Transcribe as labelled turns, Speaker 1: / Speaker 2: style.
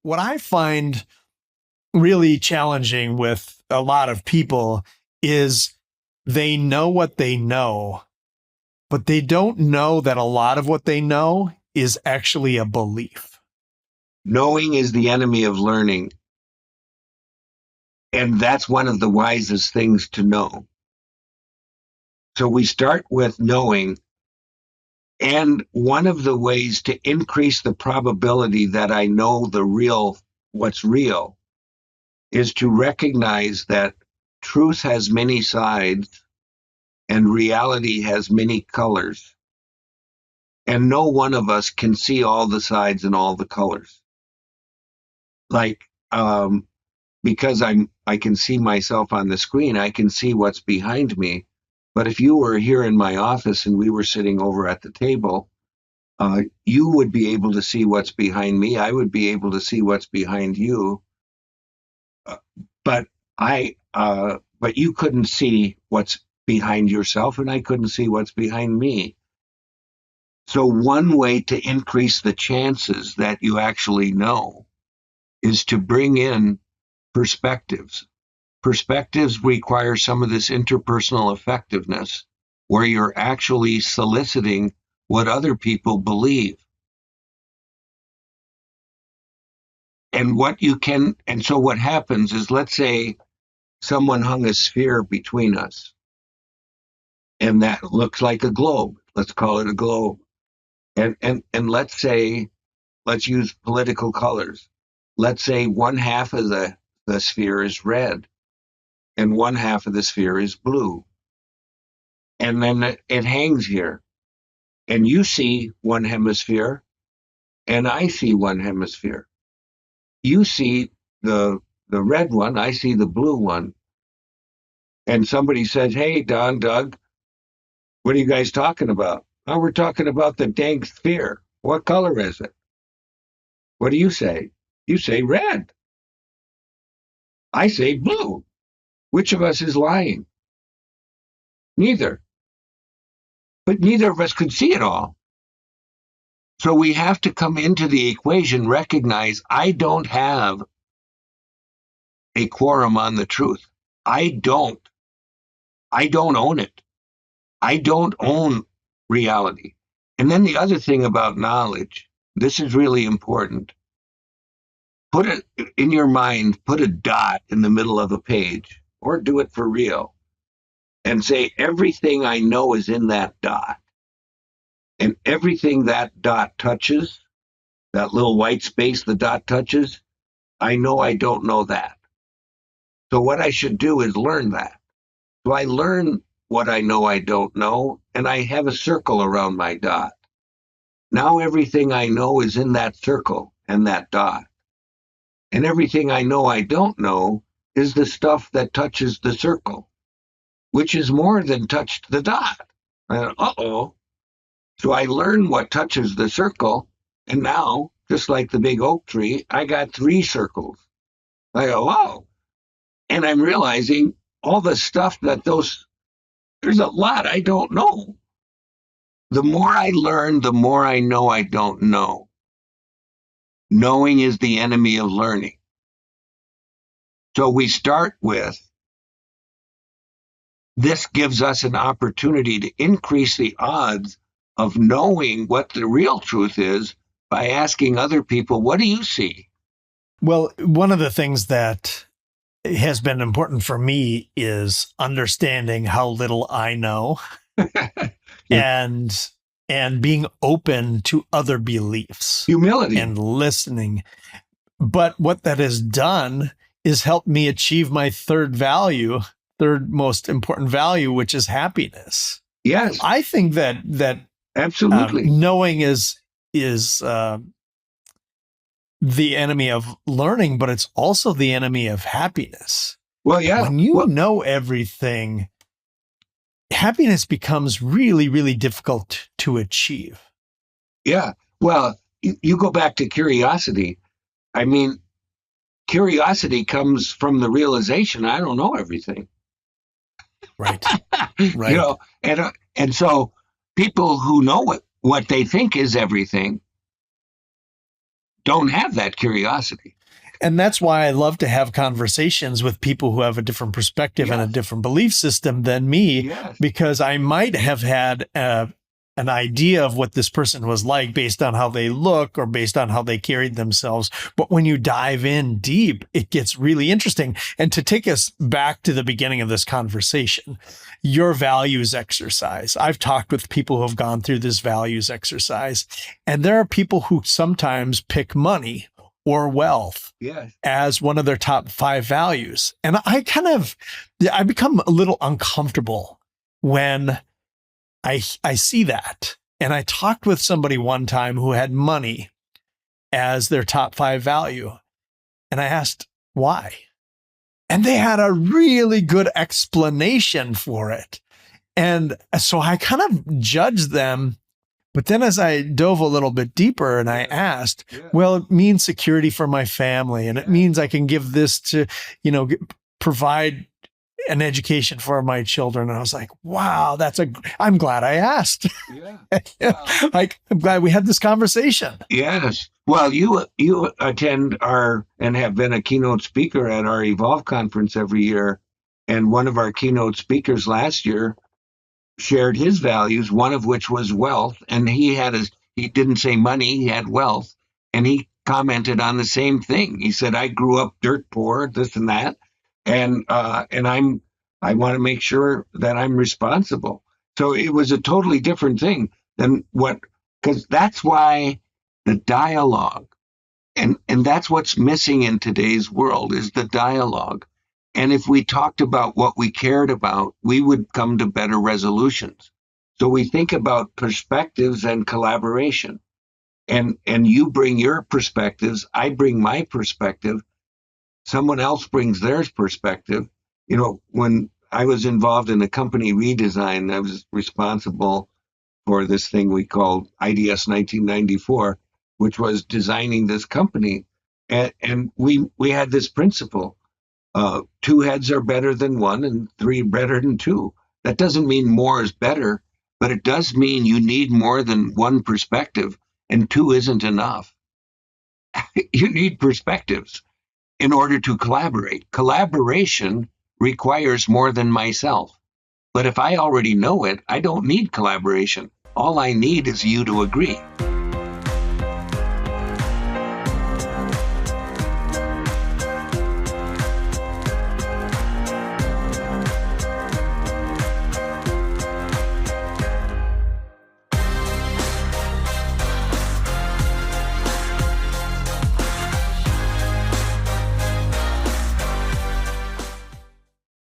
Speaker 1: what I find really challenging with a lot of people is they know what they know, but they don't know that a lot of what they know is actually a belief.
Speaker 2: Knowing is the enemy of learning. And that's one of the wisest things to know. So we start with knowing. And one of the ways to increase the probability that I know what's real, is to recognize that truth has many sides and reality has many colors. And no one of us can see all the sides and all the colors. Like, because I can see myself on the screen, I can see what's behind me. But if you were here in my office and we were sitting over at the table, you would be able to see what's behind me. I would be able to see what's behind you. But but you couldn't see what's behind yourself, and I couldn't see what's behind me. So one way to increase the chances that you actually know is to bring in perspectives. Perspectives require some of this interpersonal effectiveness, where you're actually soliciting what other people believe. And so what happens is, let's say someone hung a sphere between us, and that looks like a globe. Let's call it a globe. And let's use political colors. Let's say one half of the sphere is red and one half of the sphere is blue. And then it hangs here. And you see one hemisphere and I see one hemisphere. You see the red one, I see the blue one. And somebody says, "Hey, Don, Doug, what are you guys talking about?" "Oh, we're talking about the dang sphere. What color is it?" "What do you say?" "You say red." "I say blue." Which of us is lying? Neither. But neither of us could see it all. So we have to come into the equation, recognize I don't have a quorum on the truth. I don't own it. I don't own reality. And then the other thing about knowledge, this is really important. Put it in your mind, put a dot in the middle of a page, or do it for real, and say, everything I know is in that dot. And everything that dot touches, that little white space the dot touches, I know I don't know that. So what I should do is learn that. So I learn what I know I don't know, and I have a circle around my dot. Now everything I know is in that circle and that dot. And everything I know I don't know is the stuff that touches the circle, which is more than touched the dot. Uh-oh. So I learn what touches the circle, and now, just like the big oak tree, I got 3 circles. I go, wow. And I'm realizing all the stuff there's a lot I don't know. The more I learn, the more I know I don't know. Knowing is the enemy of learning. So we start with, this gives us an opportunity to increase the odds of knowing what the real truth is by asking other people, what do you see?
Speaker 1: Well, one of the things that has been important for me is understanding how little I know and being open to other beliefs.
Speaker 2: Humility.
Speaker 1: And listening. But what that has done is helped me achieve my third most important value, which is happiness.
Speaker 2: Yes.
Speaker 1: I think that
Speaker 2: absolutely
Speaker 1: knowing is the enemy of learning, but it's also the enemy of happiness.
Speaker 2: Well, yeah.
Speaker 1: When you know everything, happiness becomes really, really difficult to achieve.
Speaker 2: Yeah. Well, you go back to curiosity. I mean, curiosity comes from the realization I don't know everything.
Speaker 1: Right.
Speaker 2: Right. You know, and so people who know what they think is everything don't have that curiosity.
Speaker 1: And that's why I love to have conversations with people who have a different perspective and a
Speaker 2: Yes.
Speaker 1: different belief system than me,
Speaker 2: Yes.
Speaker 1: because I might have had an idea of what this person was like based on how they look or based on how they carried themselves. But when you dive in deep, it gets really interesting. And to take us back to the beginning of this conversation, your values exercise. I've talked with people who have gone through this values exercise, and there are people who sometimes pick money or wealth
Speaker 2: Yes.
Speaker 1: as one of their top 5 values. And I become a little uncomfortable when I see that. And I talked with somebody one time who had money as their top 5 value. And I asked why. And they had a really good explanation for it. And so I kind of judged them. But then as I dove a little bit deeper and I asked, well, it means security for my family. And it means I can give this to, provide an education for my children. And I was like, wow, I'm glad I asked.
Speaker 2: Yeah.
Speaker 1: Like, I'm glad we had this conversation.
Speaker 2: Yes. Well, you attend and have been a keynote speaker at our Evolve conference every year. And one of our keynote speakers last year shared his values, one of which was wealth. And he didn't say money, he had wealth. And he commented on the same thing. He said, I grew up dirt poor, this and that. And I want to make sure that I'm responsible. So it was a totally different thing than because that's why the dialogue, and that's what's missing in today's world, is the dialogue. And if we talked about what we cared about, we would come to better resolutions. So we think about perspectives and collaboration. And you bring your perspectives, I bring my perspective, someone else brings their perspective. When I was involved in a company redesign, I was responsible for this thing we called IDS 1994, which was designing this company. And we had this principle: 2 heads are better than 1, and 3 better than 2. That doesn't mean more is better, but it does mean you need more than 1 perspective, and 2 isn't enough. You need perspectives in order to collaborate. Collaboration requires more than myself. But if I already know it, I don't need collaboration. All I need is you to agree.